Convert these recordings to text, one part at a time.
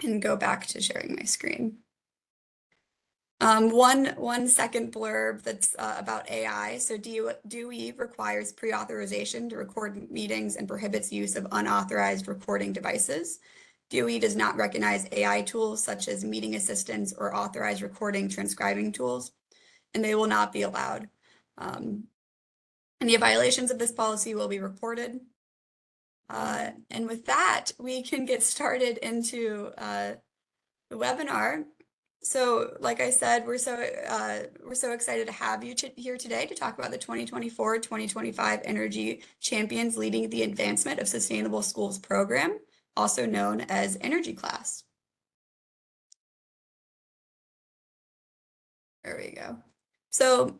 and go back to sharing my screen. One second blurb that's about AI. So DOE requires pre-authorization to record meetings and prohibits use of unauthorized recording devices. DOE does not recognize AI tools such as meeting assistants or authorized recording transcribing tools, and they will not be allowed. Any violations of this policy will be reported. And with that, we can get started into the webinar. So, like I said, we're so excited to have you here today to talk about the 2024-2025 Energy Champions Leading the Advancement of Sustainable Schools program, also known as Energy Class. There we go. So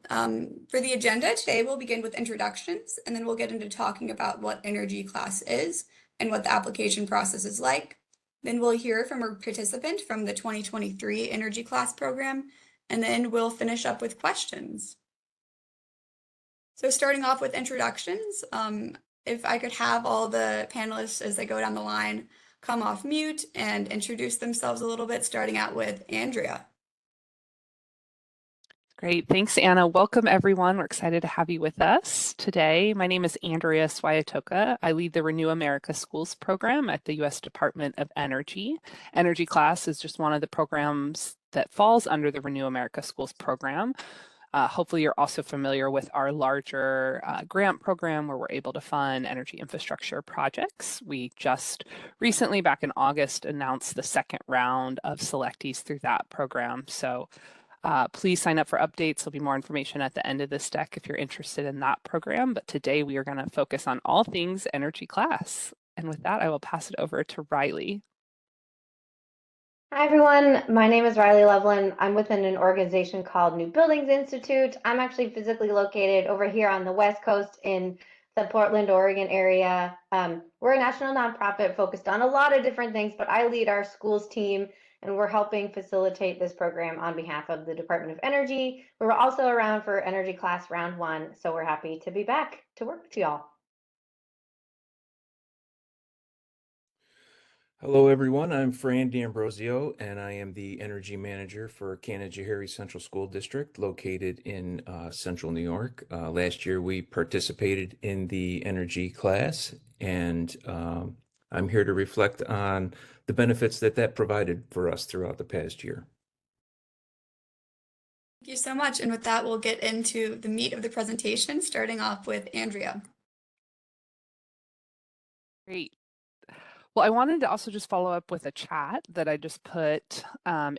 for the agenda today, we'll begin with introductions, and then we'll get into talking about what Energy Class is and what the application process is like. Then we'll hear from a participant from the 2023 Energy Class program, and then we'll finish up with questions. So starting off with introductions, if I could have all the panelists as they go down the line come off mute and introduce themselves a little bit, starting out with Andrea. Great. Thanks, Anna. Welcome, everyone. We're excited to have you with us today. My name is Andrea Swayatoka. I lead the Renew America Schools program at the U.S. Department of Energy. Energy Class is just one of the programs that falls under the Renew America Schools program. Hopefully, you're also familiar with our larger grant program where we're able to fund energy infrastructure projects. We just recently, back in August, announced the second round of selectees through that program. So please sign up for updates. There'll be more information at the end of this deck if you're interested in that program. But today we are going to focus on all things Energy Class. And with that, I will pass it over to Riley. Hi, everyone. My name is Riley Loveland. I'm within an organization called New Buildings Institute. I'm actually physically located over here on the West Coast in the Portland, Oregon area. We're a national nonprofit focused on a lot of different things, but I lead our schools team, and we're helping facilitate this program on behalf of the Department of Energy. We're also around for Energy Class Round 1, so we're happy to be back to work with y'all. Hello, everyone. I'm Fran D'Ambrosio, and I am the Energy Manager for Canajoharie Central School District, located in Central New York. Last year, we participated in the Energy Class, and I'm here to reflect on the benefits that provided for us throughout the past year. Thank you so much. And with that, we'll get into the meat of the presentation, starting off with Andrea. Great. Well, I wanted to also just follow up with a chat that I just put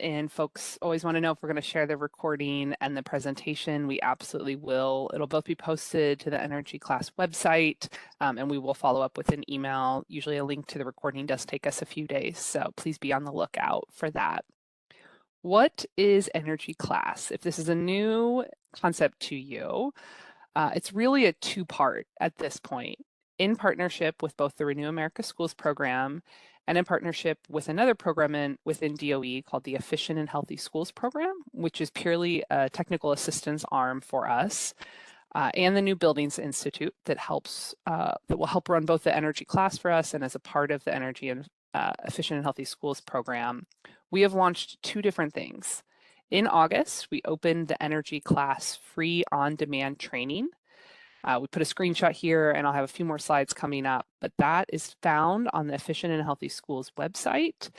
in. Folks always want to know if we're going to share the recording and the presentation. We absolutely will. It'll both be posted to the Energy Class website, and we will follow up with an email. Usually a link to the recording does take us a few days, so please be on the lookout for that. What is Energy Class? If this is a new concept to you, it's really a two-part at this point. In partnership with both the Renew America Schools program and in partnership with another program within DOE called the Efficient and Healthy Schools program, which is purely a technical assistance arm for us, and the New Buildings Institute that will help run both the Energy Class for us and as a part of the Energy and Efficient and Healthy Schools program. We have launched two different things. In August, we opened the Energy Class free on-demand training. We put a screenshot here, and I'll have a few more slides coming up, but that is found on the Efficient and Healthy Schools website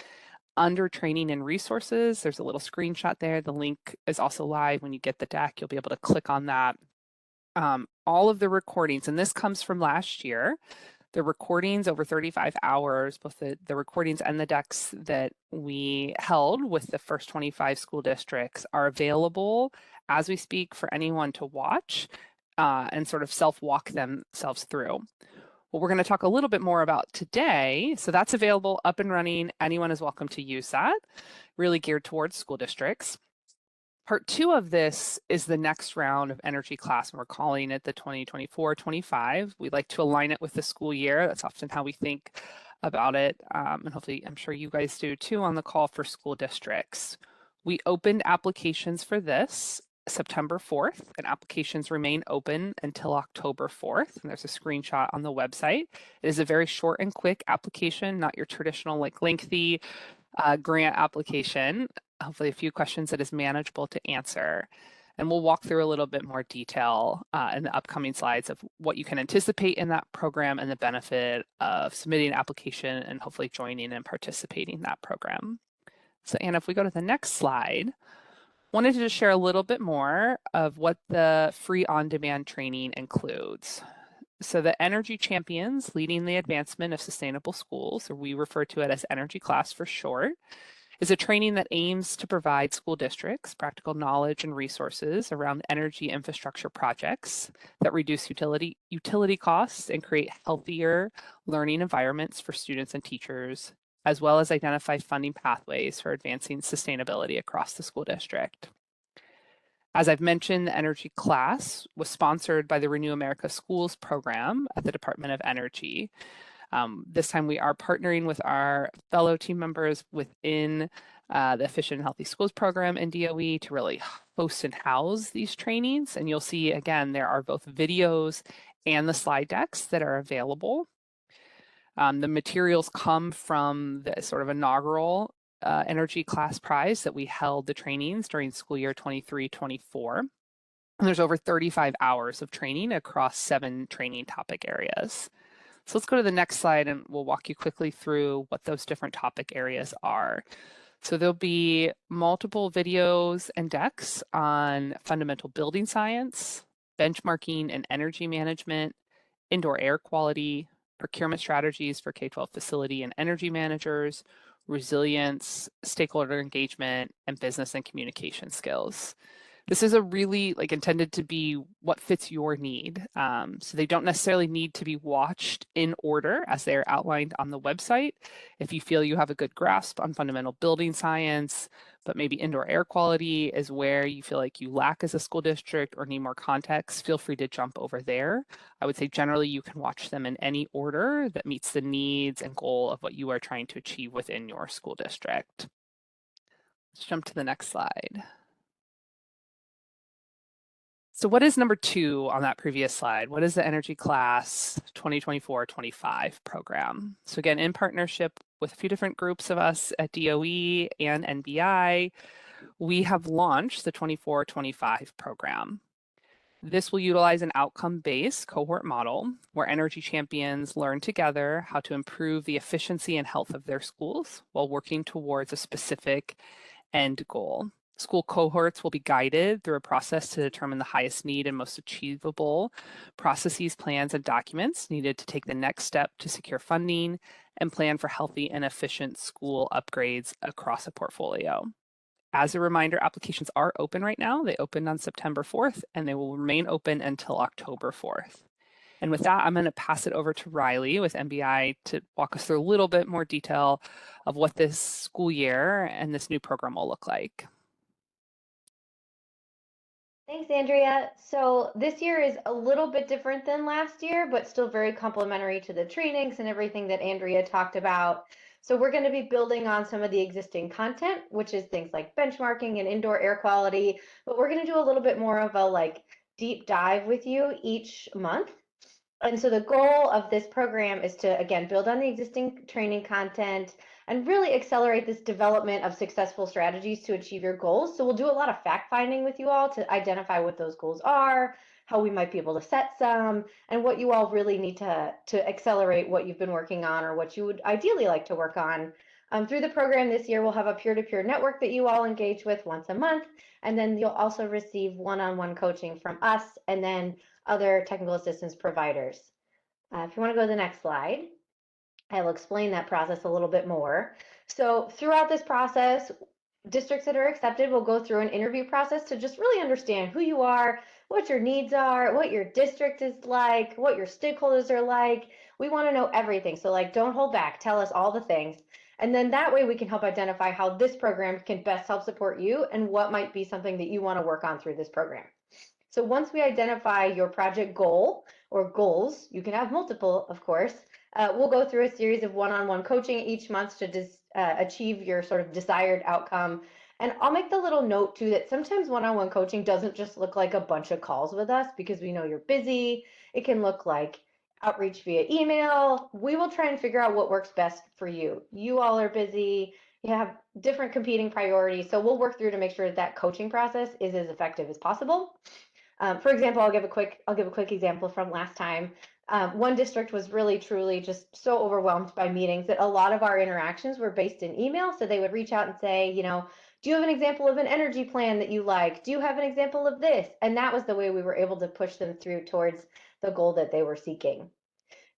under training and resources. There's a little screenshot there. The link is also live. When you get the deck, you'll be able to click on that. All of the recordings, and this comes from last year, the recordings over 35 hours, both the recordings and the decks that we held with the first 25 school districts are available as we speak for anyone to watch and sort of self-walk themselves through. What we're going to talk a little bit more about today, so that's available, up and running. Anyone is welcome to use that, really geared towards school districts. Part 2 of this is the next round of Energy Class, and we're calling it the 2024-25. We like to align it with the school year. That's often how we think about it, and hopefully I'm sure you guys do too on the call for school districts. We opened applications for this September 4th, and applications remain open until October 4th. And there's a screenshot on the website. It is a very short and quick application, not your traditional lengthy grant application, hopefully a few questions that is manageable to answer. And we'll walk through a little bit more detail in the upcoming slides of what you can anticipate in that program and the benefit of submitting an application and hopefully joining and participating in that program. So Anna, if we go to the next slide, wanted to just share a little bit more of what the free on-demand training includes. So the Energy Champions Leading the Advancement of Sustainable Schools, or we refer to it as Energy Class for short, is a training that aims to provide school districts practical knowledge and resources around energy infrastructure projects that reduce utility costs and create healthier learning environments for students and teachers, as well as identify funding pathways for advancing sustainability across the school district. As I've mentioned, the energy class was sponsored by the Renew America Schools program at the Department of Energy. This time we are partnering with our fellow team members within the Efficient and Healthy Schools program in DOE to really host and house these trainings. And you'll see, again, there are both videos and the slide decks that are available. The materials come from the sort of inaugural energy class prize that we held the trainings during school year 23-24. And there's over 35 hours of training across 7 training topic areas. So let's go to the next slide and we'll walk you quickly through what those different topic areas are. So there'll be multiple videos and decks on fundamental building science, benchmarking and energy management, indoor air quality, procurement strategies for K-12 facility and energy managers, resilience, stakeholder engagement, and business and communication skills. This is a really intended to be what fits your need. So they don't necessarily need to be watched in order as they're outlined on the website. If you feel you have a good grasp on fundamental building science, but maybe indoor air quality is where you feel like you lack as a school district or need more context, feel free to jump over there. I would say generally you can watch them in any order that meets the needs and goal of what you are trying to achieve within your school district. Let's jump to the next slide. So what is number 2 on that previous slide? What is the Energy Class 2024-25 program? So again, in partnership with a few different groups of us at DOE and NBI, we have launched the 24-25 program. This will utilize an outcome-based cohort model where energy champions learn together how to improve the efficiency and health of their schools while working towards a specific end goal. School cohorts will be guided through a process to determine the highest need and most achievable processes, plans, and documents needed to take the next step to secure funding and plan for healthy and efficient school upgrades across a portfolio. As a reminder, applications are open right now. They opened on September 4th, and they will remain open until October 4th. And with that, I'm going to pass it over to Riley with NBI to walk us through a little bit more detail of what this school year and this new program will look like. Thanks, Andrea. So this year is a little bit different than last year, but still very complementary to the trainings and everything that Andrea talked about. So we're going to be building on some of the existing content, which is things like benchmarking and indoor air quality, but we're going to do a little bit more of a deep dive with you each month. And so the goal of this program is to, again, build on the existing training content and really accelerate this development of successful strategies to achieve your goals. So we'll do a lot of fact finding with you all to identify what those goals are, how we might be able to set some, and what you all really need to accelerate what you've been working on or what you would ideally like to work on. Through the program this year, we'll have a peer-to-peer network that you all engage with once a month, and then you'll also receive one-on-one coaching from us and then other technical assistance providers. If you want to go to the next slide, I will explain that process a little bit more. So throughout this process, districts that are accepted will go through an interview process to just really understand who you are, what your needs are, what your district is like, what your stakeholders are like. We want to know everything. So don't hold back, tell us all the things. And then that way we can help identify how this program can best help support you and what might be something that you want to work on through this program. So once we identify your project goal or goals, you can have multiple, of course, we'll go through a series of one-on-one coaching each month to achieve your sort of desired outcome. And I'll make the little note too that sometimes one-on-one coaching doesn't just look like a bunch of calls with us because we know you're busy. It can look like outreach via email. We will try and figure out what works best for you. You all are busy. you have different competing priorities. So we'll work through to make sure that coaching process is as effective as possible. For example, I'll give a quick example from last time. One district was really truly just so overwhelmed by meetings that a lot of our interactions were based in email. So they would reach out and say, you know, do you have an example of an energy plan that you like? Do you have an example of this? And that was the way we were able to push them through towards the goal that they were seeking.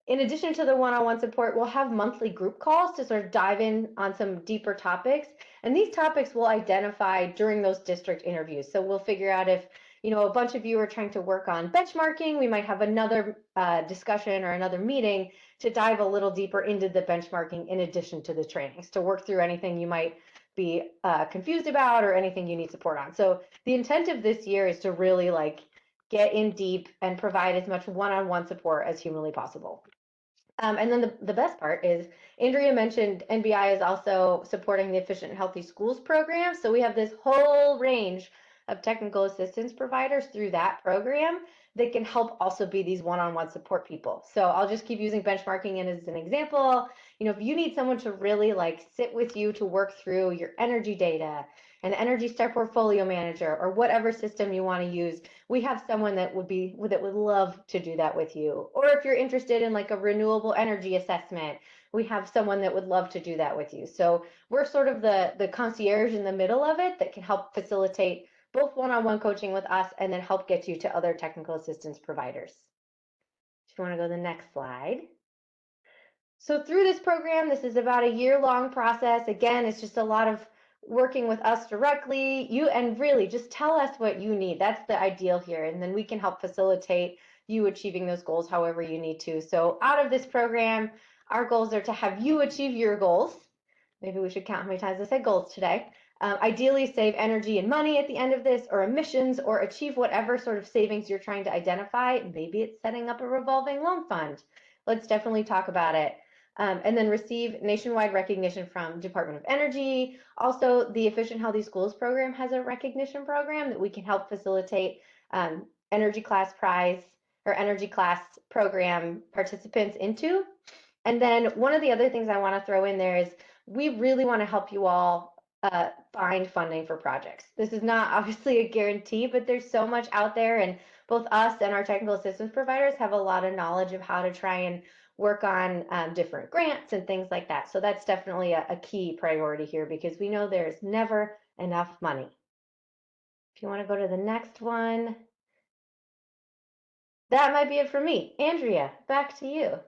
In addition to the one-on-one support, we'll have monthly group calls to sort of dive in on some deeper topics. And these topics we'll identify during those district interviews. So we'll figure out if, you know, a bunch of you are trying to work on benchmarking, we might have another discussion or another meeting to dive a little deeper into the benchmarking in addition to the trainings, to work through anything you might be confused about or anything you need support on. So the intent of this year is to really like get in deep and provide as much one-on-one support as humanly possible. And then the best part is Andrea mentioned NBI is also supporting the Efficient and Healthy Schools program. So we have this whole range of technical assistance providers through that program that can help also be these one-on-one support people. So I'll just keep using benchmarking as an example. You know, if you need someone to really like sit with you to work through your energy data, an Energy Star portfolio manager, or whatever system you want to use, we have someone that would love to do that with you. Or if you're interested in like a renewable energy assessment, we have someone that would love to do that with you. So we're sort of the concierge in the middle of it that can help facilitate both one-on-one coaching with us and then help get you to other technical assistance providers. If you want to go to the next slide. So through this program, this is about a year-long process. Again, it's just a lot of working with us directly, and really just tell us what you need. That's the ideal here. And then we can help facilitate you achieving those goals however you need to. So out of this program, our goals are to have you achieve your goals. Maybe we should count how many times I said goals today. Ideally save energy and money at the end of this, or emissions, or achieve whatever sort of savings you're trying to identify. Maybe it's setting up a revolving loan fund. Let's definitely talk about it. And then receive nationwide recognition from Department of Energy. Also, the Efficient Healthy Schools program has a recognition program that we can help facilitate energy class prize or energy class program participants into. And then one of the other things I want to throw in there is we really want to help you all find funding for projects. This is not obviously a guarantee, but there's so much out there, and both us and our technical assistance providers have a lot of knowledge of how to try and work on different grants and things like that. So that's definitely a key priority here because we know there's never enough money. If you want to go to the next one, that might be it for me. Andrea, back to you.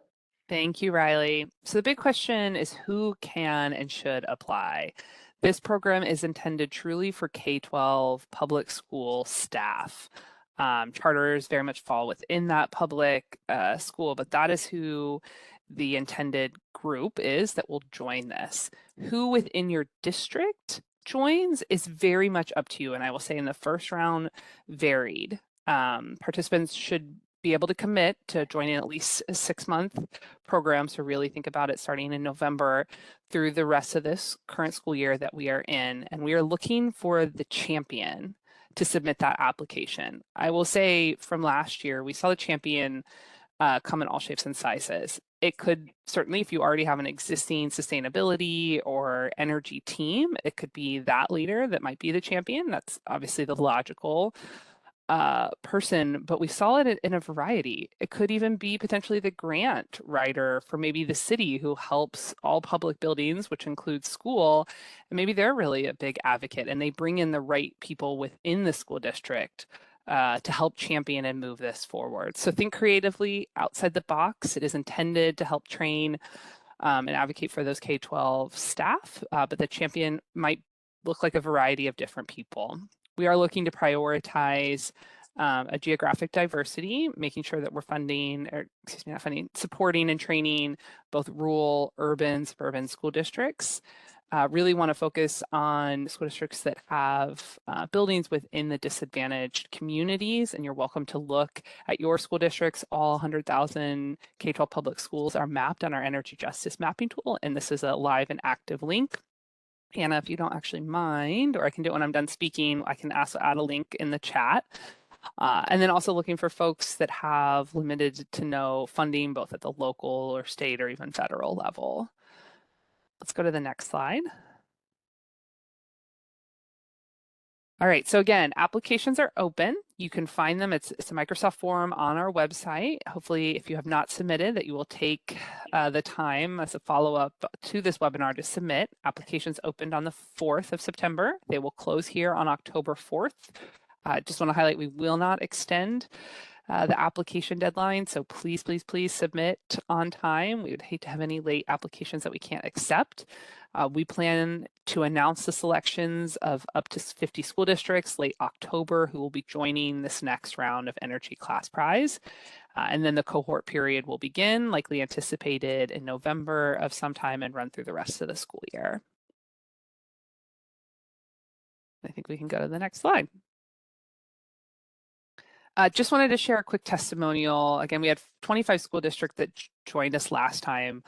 Thank you, Riley. So the big question is who can and should apply? This program is intended truly for K-12 public school staff. Charters very much fall within that public school, but that is who the intended group is that will join this. Who within your district joins is very much up to you. And I will say in the first round varied. Participants should be able to commit to joining at least a 6-month program. So really think about it starting in November through the rest of this current school year that we are in. And we are looking for the champion to submit that application. I will say from last year, we saw the champion come in all shapes and sizes. It could certainly, if you already have an existing sustainability or energy team, it could be that leader that might be the champion. That's obviously the logical person, but we saw it in a variety. It could even be potentially the grant writer for maybe the city who helps all public buildings, which includes school, and maybe they're really a big advocate and they bring in the right people within the school district to help champion and move this forward. So think creatively outside the box. It is intended to help train and advocate for those K-12 staff, but the champion might look like a variety of different people. We are looking to prioritize a geographic diversity, making sure that we're supporting and training both rural, urban, suburban school districts. Really want to focus on school districts that have buildings within the disadvantaged communities, and you're welcome to look at your school districts. All 100,000 K-12 public schools are mapped on our energy justice mapping tool, and this is a live and active link. Anna, if you don't actually mind, or I can do it when I'm done speaking, I can also add a link in the chat. And then also looking for folks that have limited to no funding, both at the local or state or even federal level. Let's go to the next slide. All right, so again, applications are open. You can find them. It's a Microsoft form on our website. Hopefully, if you have not submitted, that you will take the time as a follow-up to this webinar to submit. Applications opened on the 4th of September. They will close here on October 4th. Just want to highlight, we will not extend the application deadline. So please, please, please submit on time. We would hate to have any late applications that we can't accept. We plan to announce the selections of up to 50 school districts late October who will be joining this next round of Energy Class Prize. And then the cohort period will begin, likely anticipated in November of sometime, and run through the rest of the school year. I think we can go to the next slide. Just wanted to share a quick testimonial. Again, we had 25 school districts that joined us last time.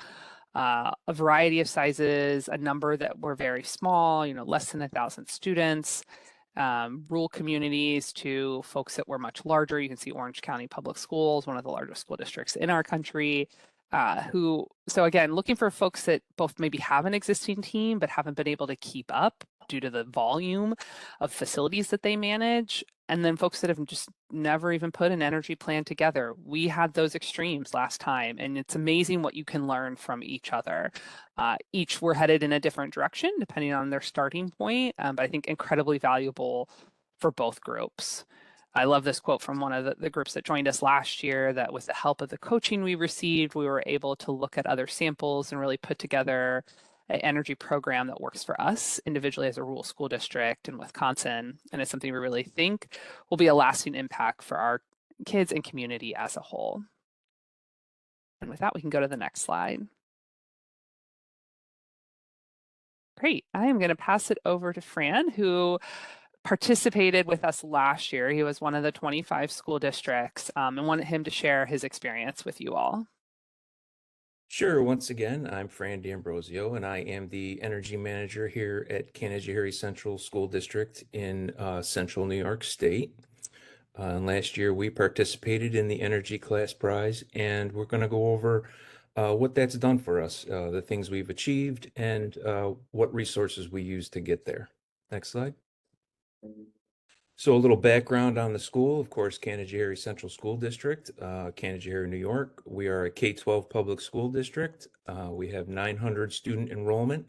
A variety of sizes, a number that were very small, less than 1,000 students, rural communities to folks that were much larger. You can see Orange County Public Schools, one of the largest school districts in our country, so again, looking for folks that both maybe have an existing team but haven't been able to keep up due to the volume of facilities that they manage, and then folks that have just never even put an energy plan together. We had those extremes last time, and it's amazing what you can learn from each other. Each were headed in a different direction depending on their starting point, but I think incredibly valuable for both groups. I love this quote from one of the groups that joined us last year, that with the help of the coaching we received, we were able to look at other samples and really put together an energy program that works for us individually as a rural school district in Wisconsin. And it's something we really think will be a lasting impact for our kids and community as a whole. And with that, we can go to the next slide. Great. I am going to pass it over to Fran, who participated with us last year. He was one of the 25 school districts, and wanted him to share his experience with you all. Sure. Once again, I'm Fran D'Ambrosio, and I am the energy manager here at Canajoharie Central School District in Central New York State. Last year, we participated in the Energy Class Prize, and we're going to go over what that's done for us, the things we've achieved, and what resources we use to get there. Next slide. So a little background on the school. Of course, Canajoharie Central School District, Canajoharie, New York. We are a K-12 public school district. We have 900 student enrollment.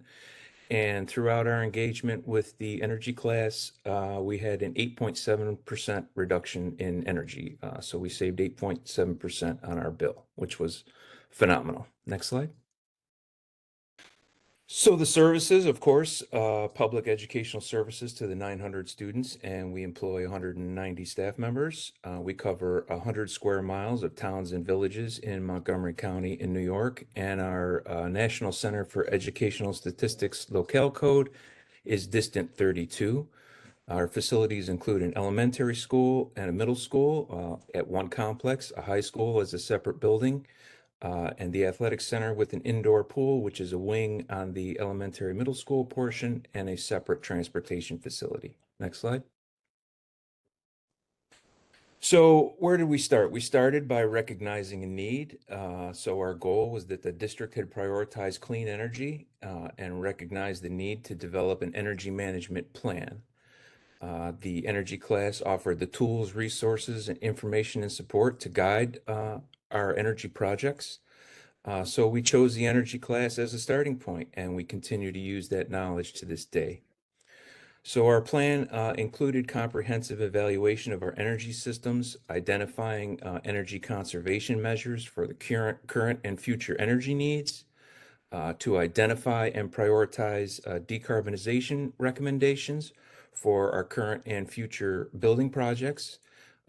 And throughout our engagement with the energy class, we had an 8.7% reduction in energy. So we saved 8.7% on our bill, which was phenomenal. Next slide. So the services, of course, public educational services to the 900 students, and we employ 190 staff members. We cover 100 square miles of towns and villages in Montgomery County in New York, and our National Center for Educational Statistics locale code is Distant 32. Our facilities include an elementary school and a middle school at one complex, a high school as a separate building, and the athletic center with an indoor pool, which is a wing on the elementary middle school portion, and a separate transportation facility. Next slide. So where did we start? We started by recognizing a need. So our goal was that the district had prioritized clean energy and recognized the need to develop an energy management plan. The energy class offered the tools, resources, and information and support to guide our energy projects. So we chose the energy class as a starting point, and we continue to use that knowledge to this day. So our plan included comprehensive evaluation of our energy systems, identifying energy conservation measures for the current and future energy needs, to identify and prioritize decarbonization recommendations for our current and future building projects.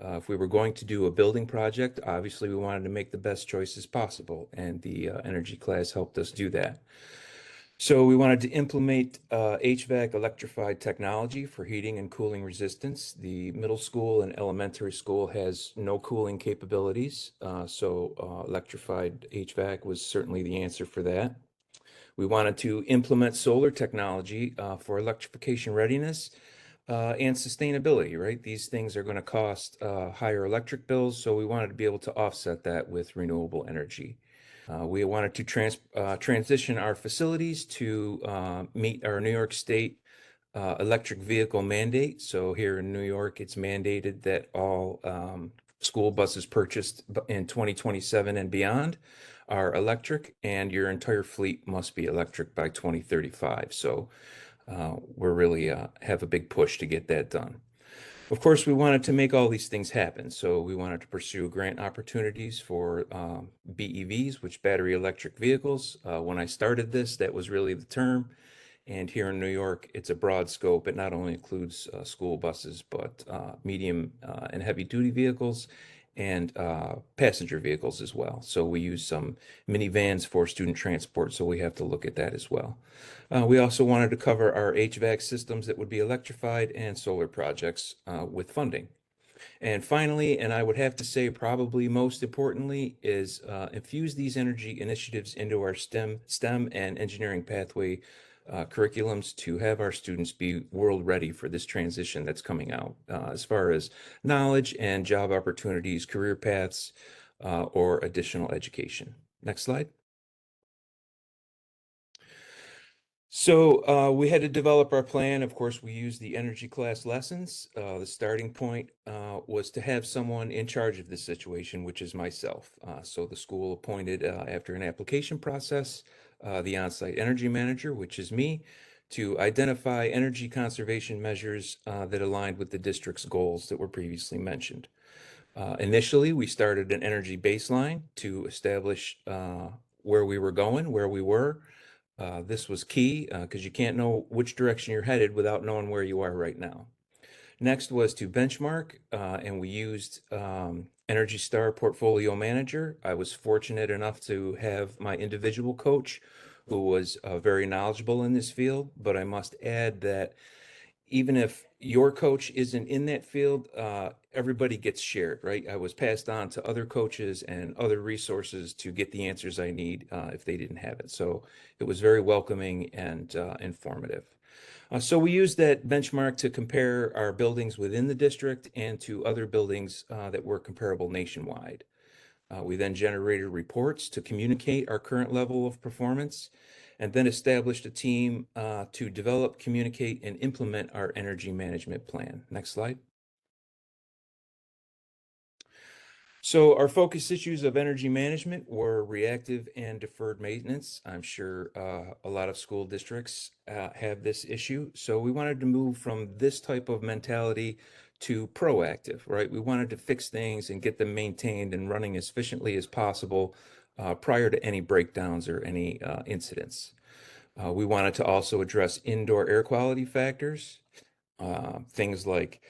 If we were going to do a building project, obviously we wanted to make the best choices possible, and the energy class helped us do that. So we wanted to implement HVAC electrified technology for heating and cooling resistance. The middle school and elementary school has no cooling capabilities, so electrified HVAC was certainly the answer for that. We wanted to implement solar technology for electrification readiness and sustainability, right? These things are going to cost higher electric bills, so we wanted to be able to offset that with renewable energy. We wanted to transition our facilities to meet our New York State electric vehicle mandate. So here in New York, it's mandated that all school buses purchased in 2027 and beyond are electric, and your entire fleet must be electric by 2035. So we're really have a big push to get that done. Of course, we wanted to make all these things happen. So we wanted to pursue grant opportunities for BEVs, which battery electric vehicles. When I started this, that was really the term. And here in New York, it's a broad scope. It not only includes school buses, but medium and heavy duty vehicles and passenger vehicles as well. So we use some minivans for student transport. So we have to look at that as well. We also wanted to cover our HVAC systems that would be electrified and solar projects with funding. And finally, and I would have to say probably most importantly, is infuse these energy initiatives into our STEM and engineering pathway curriculums to have our students be world ready for this transition that's coming out as far as knowledge and job opportunities, career paths, or additional education. Next slide. So we had to develop our plan. Of course, we used the energy class lessons. The starting point was to have someone in charge of this situation, which is myself. So the school appointed, after an application process, the on-site energy manager, which is me, to identify energy conservation measures that aligned with the district's goals that were previously mentioned. Initially, we started an energy baseline to establish where we were going, where we were. This was key because you can't know which direction you're headed without knowing where you are right now. Next was to benchmark, and we used Energy Star Portfolio Manager. I was fortunate enough to have my individual coach who was very knowledgeable in this field, but I must add that even if your coach isn't in that field, everybody gets shared, right? I was passed on to other coaches and other resources to get the answers I need if they didn't have it. So it was very welcoming and informative. So we used that benchmark to compare our buildings within the district and to other buildings that were comparable nationwide. We then generated reports to communicate our current level of performance, and then established a team to develop, communicate, and implement our energy management plan. Next slide. So our focus issues of energy management were reactive and deferred maintenance. I'm sure a lot of school districts have this issue. So we wanted to move from this type of mentality to proactive, right? We wanted to fix things and get them maintained and running as efficiently as possible prior to any breakdowns or any incidents. We wanted to also address indoor air quality factors, things like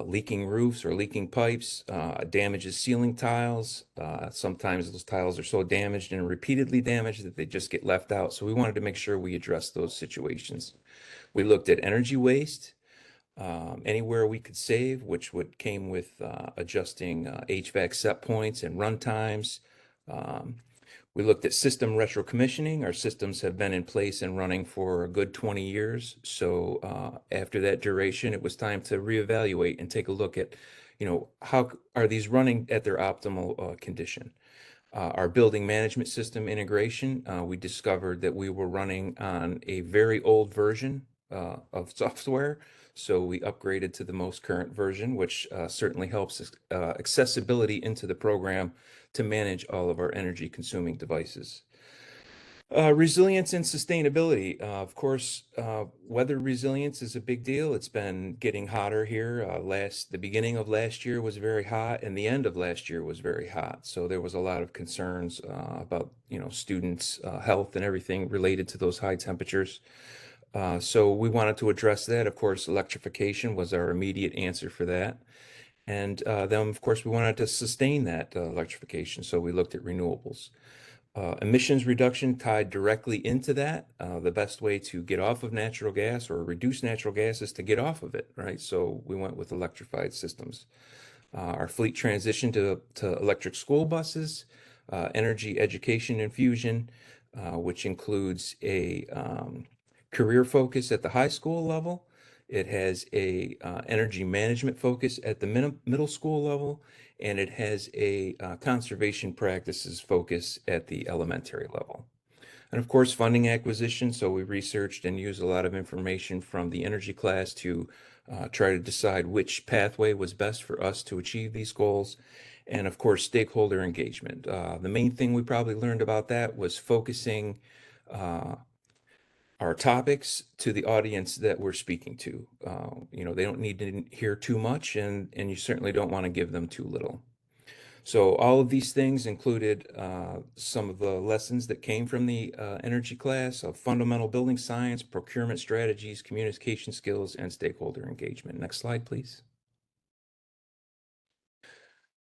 leaking roofs or leaking pipes, damages ceiling tiles. Sometimes those tiles are so damaged and repeatedly damaged that they just get left out. So we wanted to make sure we addressed those situations. We looked at energy waste, anywhere we could save, which came with adjusting HVAC set points and run times. We looked at system retrocommissioning. Our systems have been in place and running for a good 20 years. So after that duration, it was time to reevaluate and take a look at, how are these running at their optimal condition? Our building management system integration, we discovered that we were running on a very old version of software. So we upgraded to the most current version, which certainly helps accessibility into the program to manage all of our energy consuming devices. Resilience and sustainability. Of course, weather resilience is a big deal. It's been getting hotter here. The beginning of last year was very hot, and the end of last year was very hot. So there was a lot of concerns about, students' health and everything related to those high temperatures. So we wanted to address that. Of course, electrification was our immediate answer for that. And then, of course, we wanted to sustain that electrification. So we looked at renewables. Emissions reduction tied directly into that. The best way to get off of natural gas or reduce natural gas is to get off of it, right? So we went with electrified systems. Our fleet transition to electric school buses, energy education infusion, which includes a career focus at the high school level. It has a energy management focus at the middle school level, and it has a conservation practices focus at the elementary level. And of course, funding acquisition. So we researched and used a lot of information from the energy class to try to decide which pathway was best for us to achieve these goals. And of course, stakeholder engagement. The main thing we probably learned about that was focusing our topics to the audience that we're speaking to. They don't need to hear too much, and you certainly don't want to give them too little. So all of these things included some of the lessons that came from the energy class of fundamental building science, procurement strategies, communication skills, and stakeholder engagement. Next slide, please.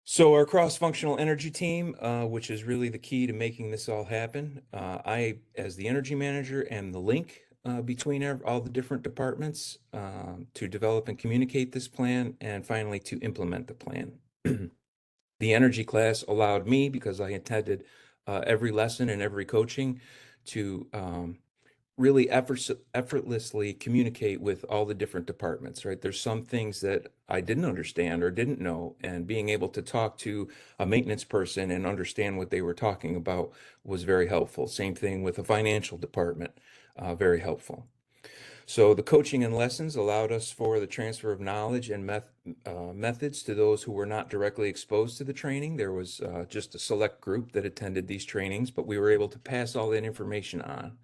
So our cross-functional energy team, which is really the key to making this all happen. I, as the energy manager, am the link between all the different departments to develop and communicate this plan, and finally to implement the plan. The energy class allowed me, because I attended every lesson and every coaching, to really effortlessly communicate with all the different departments, right? There's some things that I didn't understand or didn't know, and being able to talk to a maintenance person and understand what they were talking about was very helpful. Same thing with a financial department, very helpful. So the coaching and lessons allowed us for the transfer of knowledge and methods to those who were not directly exposed to the training. There was just a select group that attended these trainings, but we were able to pass all that information on.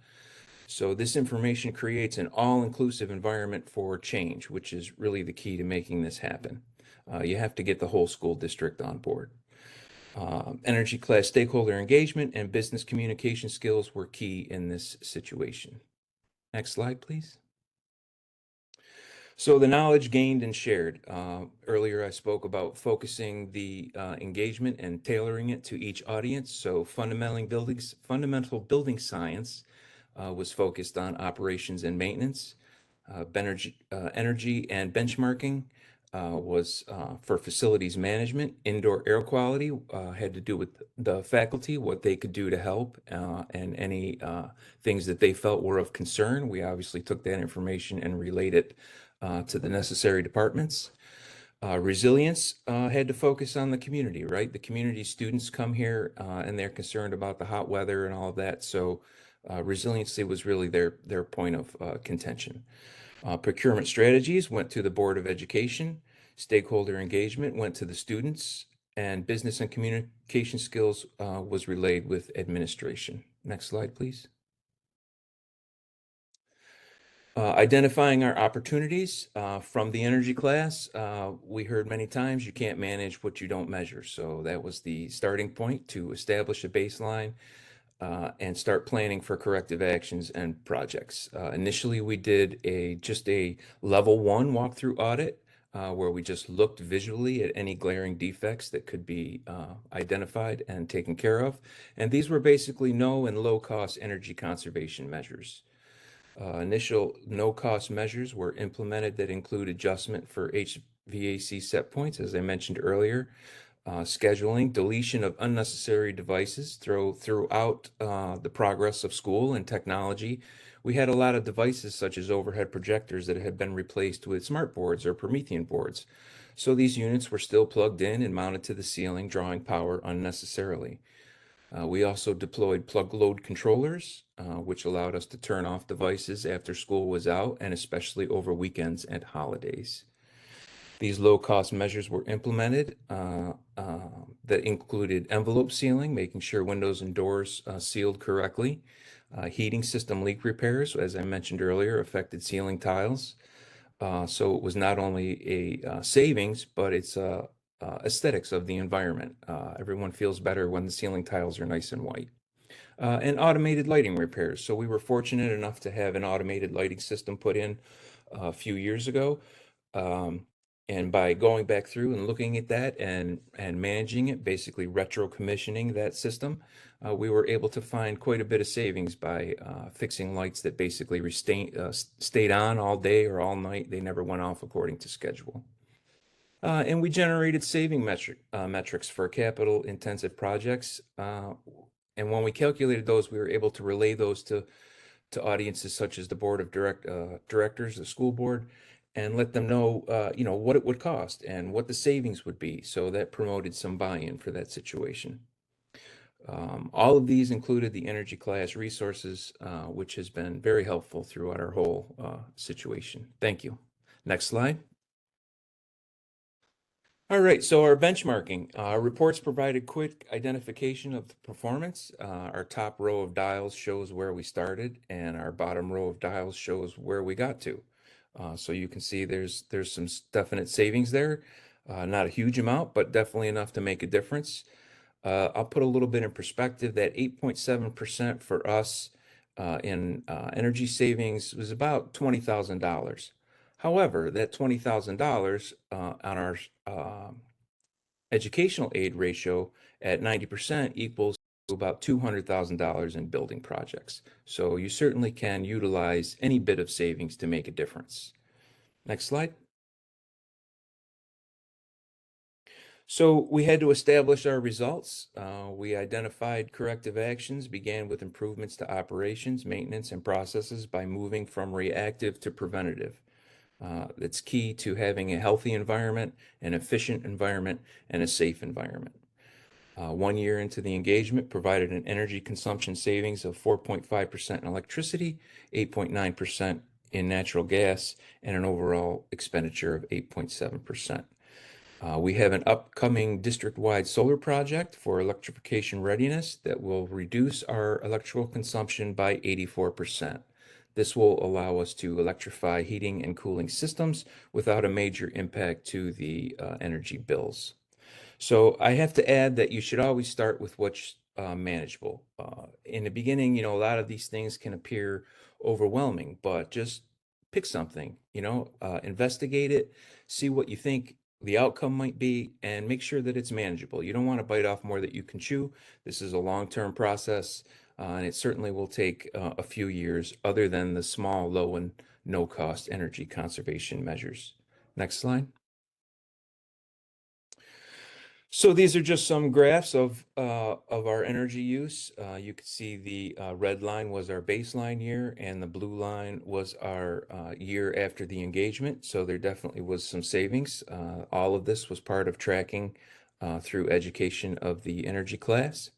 So this information creates an all-inclusive environment for change, which is really the key to making this happen. You have to get the whole school district on board. Energy class stakeholder engagement and business communication skills were key in this situation. Next slide, please. So the knowledge gained and shared. Earlier I spoke about focusing the engagement and tailoring it to each audience. So fundamental building science was focused on operations and maintenance. Energy and benchmarking was for facilities management. Indoor air quality had to do with the faculty, what they could do to help, and any things that they felt were of concern. We obviously took that information and relayed it to the necessary departments. Resilience had to focus on the community, right? The community students come here and they're concerned about the hot weather and all of that. So resiliency was really their point of contention. Procurement strategies went to the Board of Education. Stakeholder engagement went to the students, and business and communication skills was relayed with administration. Next slide, please. Identifying our opportunities from the energy class. We heard many times you can't manage what you don't measure. So that was the starting point to establish a baseline and start planning for corrective actions and projects. Initially, we did just a level 1 walkthrough audit where we just looked visually at any glaring defects that could be identified and taken care of. And these were basically no and low cost energy conservation measures. Initial no-cost measures were implemented that include adjustment for HVAC set points, as I mentioned earlier, scheduling, deletion of unnecessary devices throughout the progress of school and technology. We had a lot of devices such as overhead projectors that had been replaced with smart boards or Promethean boards. So these units were still plugged in and mounted to the ceiling, drawing power unnecessarily. We also deployed plug load controllers, which allowed us to turn off devices after school was out and especially over weekends and holidays. These low-cost measures were implemented that included envelope sealing, making sure windows and doors sealed correctly. Heating system leak repairs, as I mentioned earlier, affected ceiling tiles. So it was not only a savings, but it's aesthetics of the environment. Everyone feels better when the ceiling tiles are nice and white. And automated lighting repairs. So we were fortunate enough to have an automated lighting system put in a few years ago. And by going back through and looking at that and managing it, basically retro commissioning that system, we were able to find quite a bit of savings by fixing lights that basically stayed on all day or all night. They never went off according to schedule. And we generated saving metrics for capital intensive projects. And when we calculated those, we were able to relay those to audiences such as the board of directors, the school board, and let them know, what it would cost and what the savings would be. So that promoted some buy-in for that situation. All of these included the energy class resources, which has been very helpful throughout our whole situation. Thank you. Next slide. All right, so our benchmarking. Our reports provided quick identification of the performance. Our top row of dials shows where we started, and our bottom row of dials shows where we got to. So you can see there's some definite savings there. Not a huge amount, but definitely enough to make a difference. I'll put a little bit in perspective that 8.7% for us in energy savings was about $20,000. However, that $20,000 on our educational aid ratio at 90% equals to about $200,000 in building projects. So you certainly can utilize any bit of savings to make a difference. Next slide. So we had to establish our results. We identified corrective actions, began with improvements to operations, maintenance, and processes by moving from reactive to preventative. It's key to having a healthy environment, an efficient environment, and a safe environment. 1 year into the engagement provided an energy consumption savings of 4.5% in electricity, 8.9% in natural gas, and an overall expenditure of 8.7%. We have an upcoming district-wide solar project for electrification readiness that will reduce our electrical consumption by 84%. This will allow us to electrify heating and cooling systems without a major impact to the energy bills. So I have to add that you should always start with what's manageable. In the beginning, a lot of these things can appear overwhelming, but just pick something, investigate it, see what you think the outcome might be, and make sure that it's manageable. You don't want to bite off more that you can chew. This is a long-term process, and it certainly will take a few years other than the small, low, and no-cost energy conservation measures. Next slide. So these are just some graphs of our energy use. You can see the red line was our baseline year, and the blue line was our year after the engagement. So there definitely was some savings. All of this was part of tracking through education of the energy class.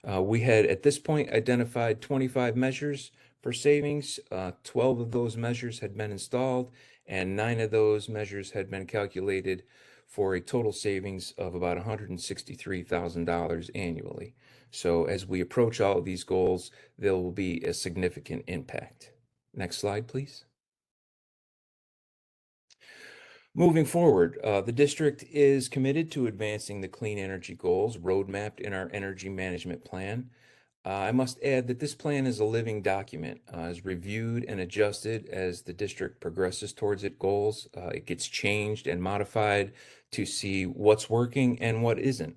We had at this point identified 25 measures for savings. 12 of those measures had been installed, and 9 of those measures had been calculated for a total savings of about $163,000 annually. So as we approach all of these goals, there will be a significant impact. Next slide, please. Moving forward, the district is committed to advancing the clean energy goals roadmapped in our energy management plan. I must add that this plan is a living document, is reviewed and adjusted as the district progresses towards its goals. It gets changed and modified to see what's working and what isn't.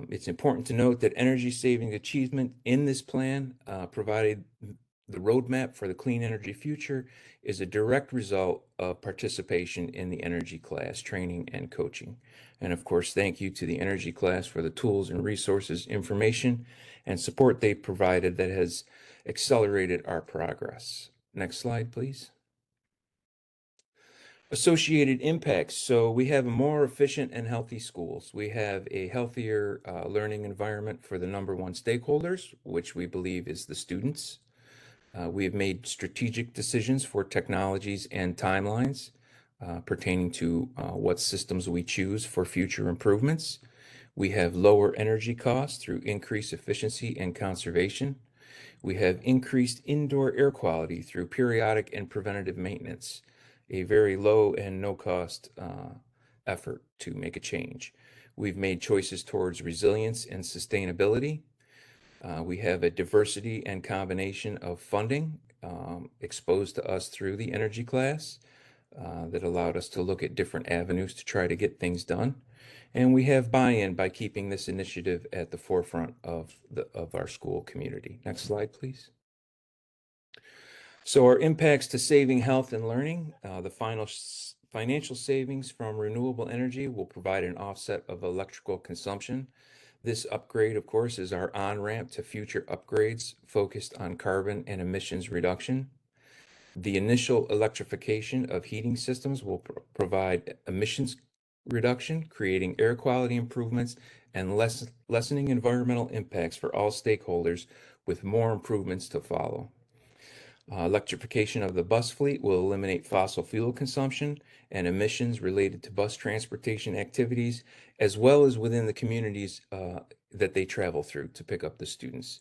It's important to note that energy saving achievement in this plan, provided the roadmap for the clean energy future, is a direct result of participation in the energy class training and coaching. And of course, thank you to the energy class for the tools and resources, information, and support they provided that has accelerated our progress. Next slide, please. Associated impacts. So we have more efficient and healthy schools. We have a healthier learning environment for the number one stakeholders, which we believe is the students. We have made strategic decisions for technologies and timelines pertaining to what systems we choose for future improvements. We have lower energy costs through increased efficiency and conservation. We have increased indoor air quality through periodic and preventative maintenance, a very low and no cost effort to make a change. We've made choices towards resilience and sustainability. We have a diversity and combination of funding exposed to us through the energy class that allowed us to look at different avenues to try to get things done. And we have buy-in by keeping this initiative at the forefront of our school community. Next slide, please. So our impacts to saving health and learning, the financial savings from renewable energy will provide an offset of electrical consumption. This upgrade, of course, is our on-ramp to future upgrades focused on carbon and emissions reduction. The initial electrification of heating systems will provide emissions reduction, creating air quality improvements, and lessening environmental impacts for all stakeholders, with more improvements to follow. Electrification of the bus fleet will eliminate fossil fuel consumption and emissions related to bus transportation activities, as well as within the communities that they travel through to pick up the students.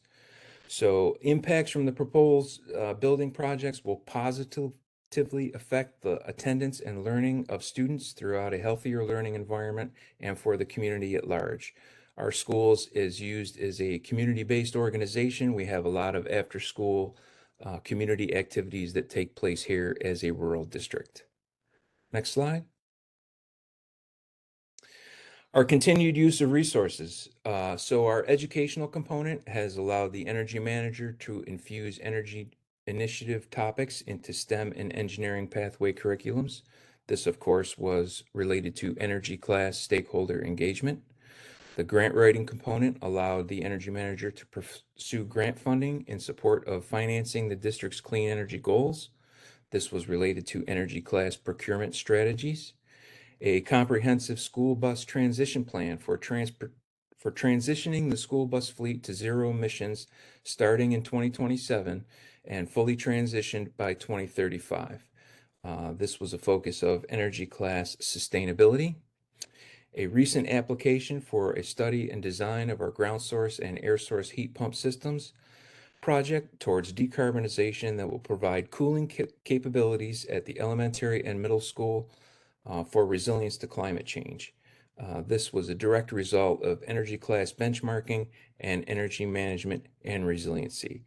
So impacts from the proposed building projects will positively affect the attendance and learning of students throughout a healthier learning environment and for the community at large. Our schools is used as a community-based organization. We have a lot of after-school community activities that take place here as a rural district. Next slide. Our continued use of resources. So our educational component has allowed the energy manager to infuse energy initiative topics into STEM and engineering pathway curriculums. This, of course, was related to energy class stakeholder engagement. The grant writing component allowed the energy manager to pursue grant funding in support of financing the district's clean energy goals. This was related to energy class procurement strategies. A comprehensive school bus transition plan for transitioning the school bus fleet to zero emissions starting in 2027 and fully transitioned by 2035. This was a focus of energy class sustainability. A recent application for a study and design of our ground source and air source heat pump systems project towards decarbonization that will provide cooling capabilities at the elementary and middle school for resilience to climate change. This was a direct result of energy class benchmarking and energy management and resiliency.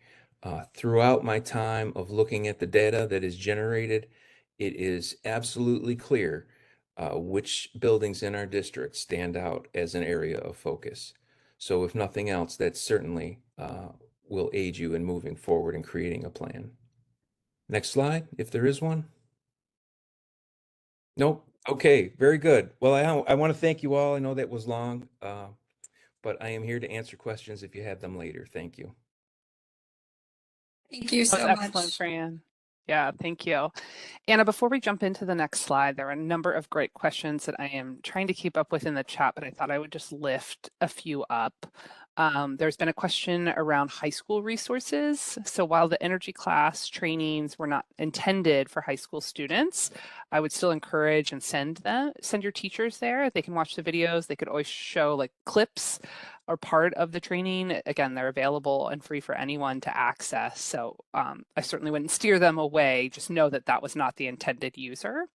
Throughout my time of looking at the data that is generated, it is absolutely clear which buildings in our district stand out as an area of focus. So if nothing else, that certainly will aid you in moving forward and creating a plan. Next slide, if there is one. Nope. Okay, very good. Well, I want to thank you all. I know that was long, but I am here to answer questions if you have them later. Thank you. Thank you That was so excellent, much. Fran. Yeah, thank you. Anna, before we jump into the next slide, there are a number of great questions that I am trying to keep up with in the chat, but I thought I would just lift a few up. There's been a question around high school resources. So while the energy class trainings were not intended for high school students, I would still encourage and send your teachers there. They can watch the videos. They could always show like clips or part of the training. Again, they're available and free for anyone to access. So I certainly wouldn't steer them away. Just know that that was not the intended user.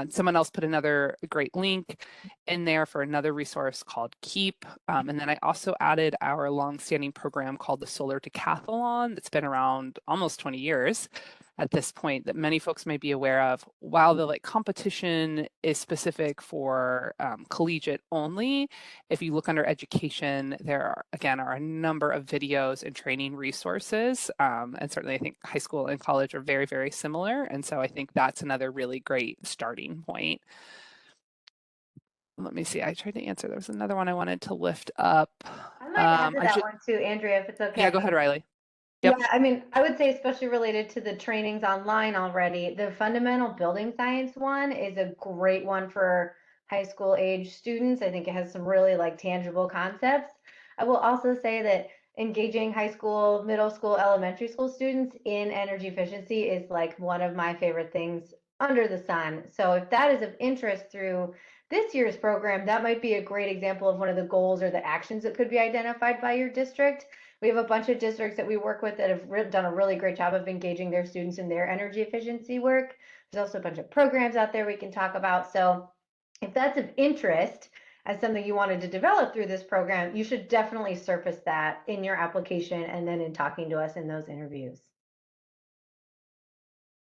Someone else put another great link in there for another resource called Keep. And then I also added our longstanding program called the Solar Decathlon that's been around almost 20 years at this point that many folks may be aware of. While the competition is specific for collegiate only, if you look under education, there are, again, are a number of videos and training resources. And certainly I think high school and college are very, very similar. And so I think that's another really great starting point. Let me see, I tried to answer. There was another one I wanted to lift up. I might add to that one too, Andrea, if it's okay. Yeah, go ahead, Riley. Yep. Yeah, I mean, I would say especially related to the trainings online already, the fundamental building science one is a great one for high school age students. I think it has some really tangible concepts. I will also say that engaging high school, middle school, elementary school students in energy efficiency is one of my favorite things under the sun. So if that is of interest through this year's program, that might be a great example of one of the goals or the actions that could be identified by your district. We have a bunch of districts that we work with that have done a really great job of engaging their students in their energy efficiency work. There's also a bunch of programs out there we can talk about. So if that's of interest as something you wanted to develop through this program, you should definitely surface that in your application and then in talking to us in those interviews.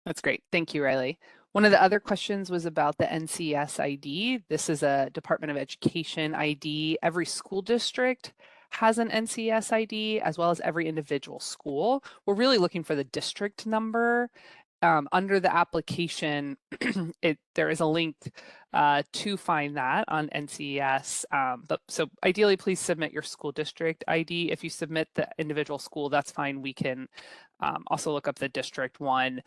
That's great. Thank you, Riley. One of the other questions was about the NCS ID. This is a Department of Education ID. Every school district has an NCS ID, as well as every individual school. We're really looking for the district number. Under the application, there is a link to find that on NCS. So ideally, please submit your school district ID. If you submit the individual school, that's fine. We can Also look up the district one,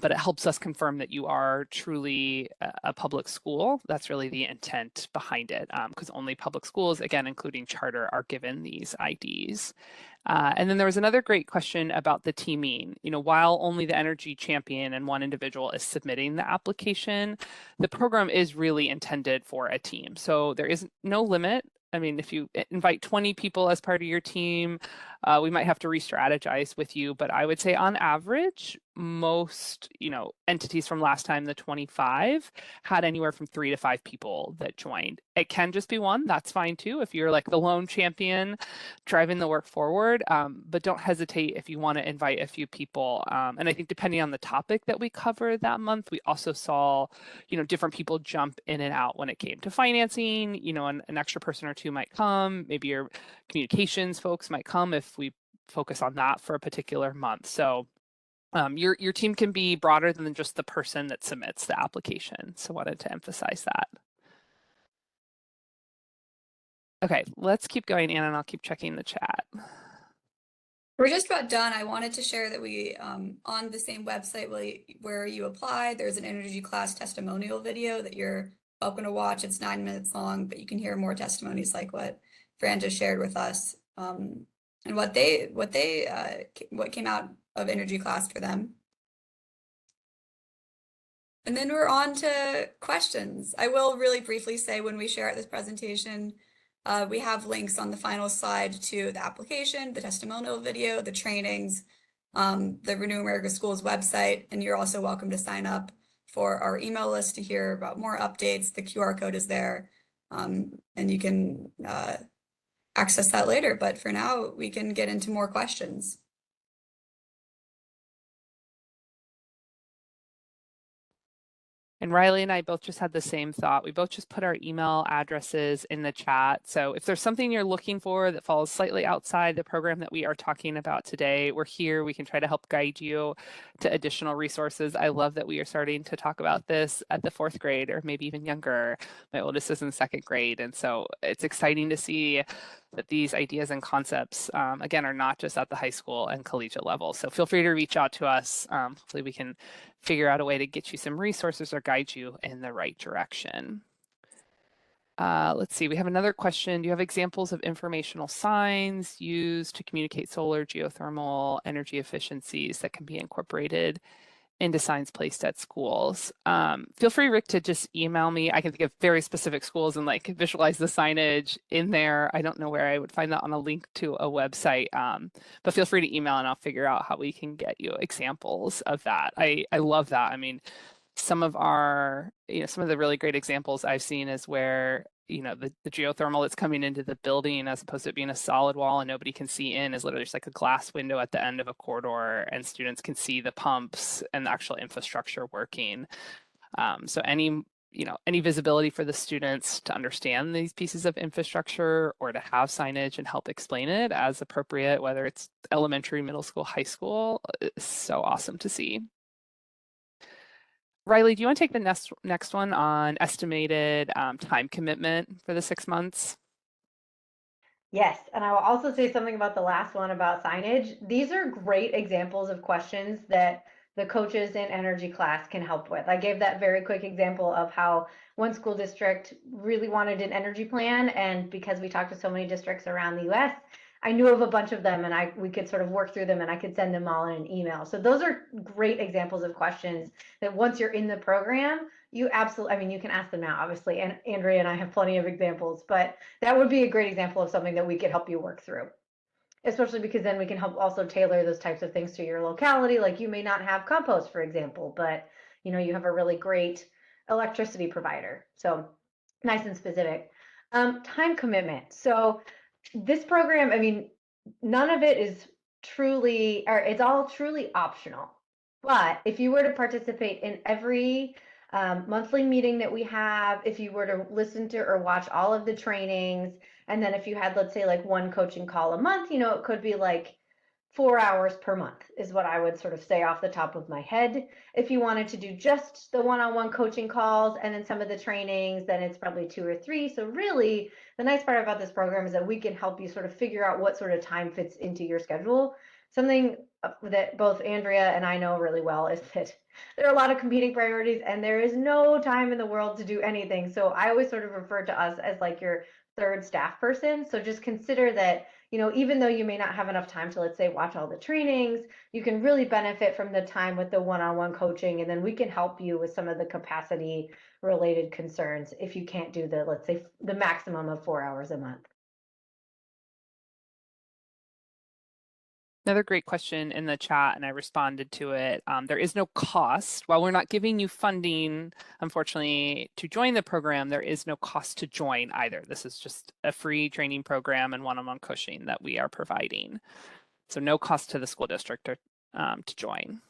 but it helps us confirm that you are truly a public school. That's really the intent behind it, because only public schools, again, including charter, are given these IDs. And then there was another great question about the teaming. While only the energy champion and one individual is submitting the application, the program is really intended for a team. So there is no limit. I mean, if you invite 20 people as part of your team, we might have to re-strategize with you, but I would say on average, most, entities from last time, the 25, had anywhere from 3 to 5 people that joined. It can just be one, that's fine too, if you're like the lone champion driving the work forward, but don't hesitate if you want to invite a few people. And I think depending on the topic that we cover that month, we also saw, different people jump in and out when it came to financing. An extra person or two might come, maybe your communications folks might come if we focus on that for a particular month. So your team can be broader than just the person that submits the application. So wanted to emphasize that. Okay, let's keep going, Anna, and I'll keep checking the chat. We're just about done. I wanted to share that we, on the same website where you apply, there's an energy class testimonial video that you're welcome to watch. It's 9 minutes long, but you can hear more testimonies like what Fran just shared with us, and what came out of energy class for them. And then we're on to questions. I will really briefly say when we share this presentation, we have links on the final slide to the application, the testimonial video, the trainings, the Renew America Schools website, and you're also welcome to sign up for our email list to hear about more updates. The QR code is there, and you can access that later. But for now, we can get into more questions. And Riley and I both just had the same thought. We both just put our email addresses in the chat. So if there's something you're looking for that falls slightly outside the program that we are talking about today, we're here. We can try to help guide you to additional resources. I love that we are starting to talk about this at the 4th grade or maybe even younger. My oldest is in 2nd grade. And so it's exciting to see that these ideas and concepts, again, are not just at the high school and collegiate level. So feel free to reach out to us. Hopefully we can figure out a way to get you some resources or guide you in the right direction. Let's see, we have another question. Do you have examples of informational signs used to communicate solar, geothermal, energy efficiencies that can be incorporated into signs placed at schools? Feel free, Rick, to just email me. I can think of very specific schools and like visualize the signage in there. I don't know where I would find that on a link to a website, but feel free to email and I'll figure out how we can get you examples of that. I love that. I mean, some of our, some of the really great examples I've seen is where, the geothermal that's coming into the building, as opposed to it being a solid wall and nobody can see in, is literally just like a glass window at the end of a corridor, and students can see the pumps and the actual infrastructure working. So any visibility for the students to understand these pieces of infrastructure or to have signage and help explain it as appropriate, whether it's elementary, middle school, high school, is so awesome to see. Riley, do you want to take the next one on estimated time commitment for the 6 months? Yes, and I will also say something about the last one about signage. These are great examples of questions that the coaches in energy class can help with. I gave that very quick example of how one school district really wanted an energy plan, and because we talked to so many districts around the US, I knew of a bunch of them, and we could sort of work through them, and I could send them all in an email. So those are great examples of questions that once you're in the program, you absolutely, I mean, you can ask them now, obviously, and Andrea and I have plenty of examples, but that would be a great example of something that we could help you work through, especially because then we can help also tailor those types of things to your locality. Like you may not have compost, for example, but you have a really great electricity provider. So nice and specific. Time commitment. So this program, I mean, none of it is truly, or it's all truly optional. But if you were to participate in every monthly meeting that we have, if you were to listen to or watch all of the trainings, and then if you had, let's say, like one coaching call a month, it could be like 4 hours per month is what I would sort of say off the top of my head. If you wanted to do just the one-on-one coaching calls and then some of the trainings, then it's probably 2 or 3. So really, the nice part about this program is that we can help you sort of figure out what sort of time fits into your schedule. Something that both Andrea and I know really well is that there are a lot of competing priorities and there is no time in the world to do anything. So I always sort of refer to us as like your third staff person. So just consider that, you know, even though you may not have enough time to, let's say, watch all the trainings, you can really benefit from the time with the one-on-one coaching. And then we can help you with some of the capacity related concerns if you can't do the, let's say, the maximum of 4 hours a month. Another great question in the chat, and I responded to it. There is no cost. While we're not giving you funding, unfortunately, to join the program, there is no cost to join either. This is just a free training program and one-on-one coaching that we are providing. So no cost to the school district to join.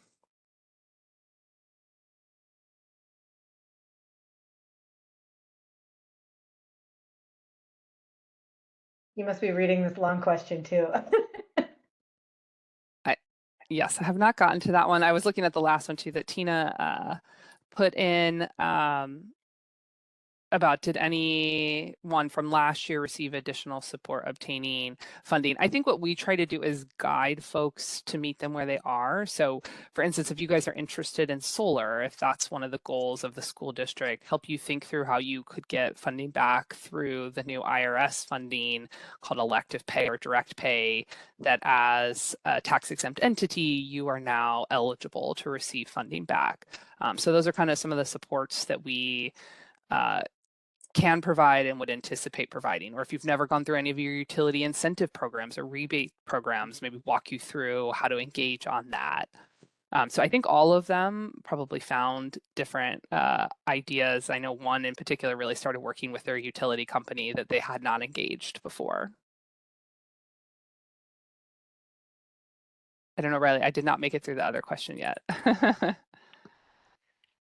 You must be reading this long question too. Yes, I have not gotten to that one. I was looking at the last one too that Tina put in about did anyone from last year receive additional support obtaining funding. I think what we try to do is guide folks to meet them where they are. So for instance, if you guys are interested in solar, if that's one of the goals of the school district, help you think through how you could get funding back through the new IRS funding called elective pay or direct pay, that as a tax exempt entity, you are now eligible to receive funding back. So those are kind of some of the supports that we can provide and would anticipate providing. Or if you've never gone through any of your utility incentive programs or rebate programs, maybe walk you through how to engage on that. So I think all of them probably found different ideas. I know one in particular really started working with their utility company that they had not engaged before. I don't know, Riley, I did not make it through the other question yet.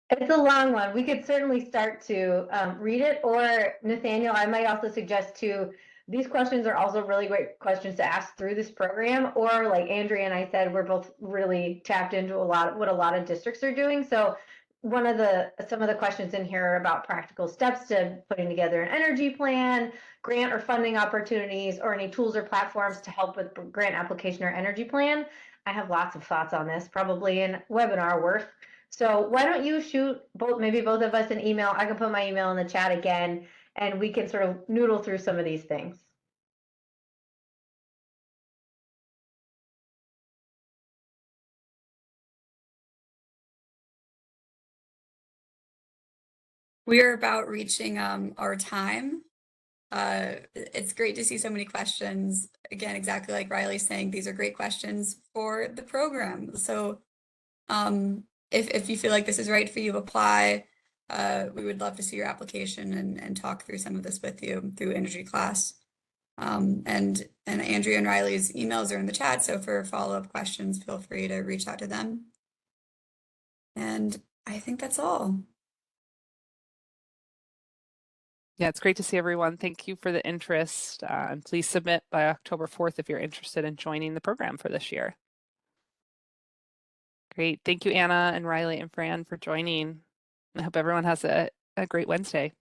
It's a long one. We could certainly start to read it, or Nathaniel, I might also suggest too, these questions are also really great questions to ask through this program, or like Andrea and I said, we're both really tapped into what a lot of districts are doing. So some of the questions in here are about practical steps to putting together an energy plan, grant or funding opportunities, or any tools or platforms to help with grant application or energy plan. I have lots of thoughts on this, probably in webinar worth. So why don't you shoot maybe both of us an email? I can put my email in the chat again, and we can sort of noodle through some of these things. We are about reaching our time. It's great to see so many questions. Again, exactly like Riley's saying, these are great questions for the program. So if you feel like this is right for you, apply. We would love to see your application and talk through some of this with you through Energy Class. And Andrea and Riley's emails are in the chat, so for follow-up questions, feel free to reach out to them. And I think that's all. Yeah, it's great to see everyone. Thank you for the interest. And please submit by October 4th if you're interested in joining the program for this year. Great. Thank you, Anna and Riley and Fran, for joining. I hope everyone has a great Wednesday.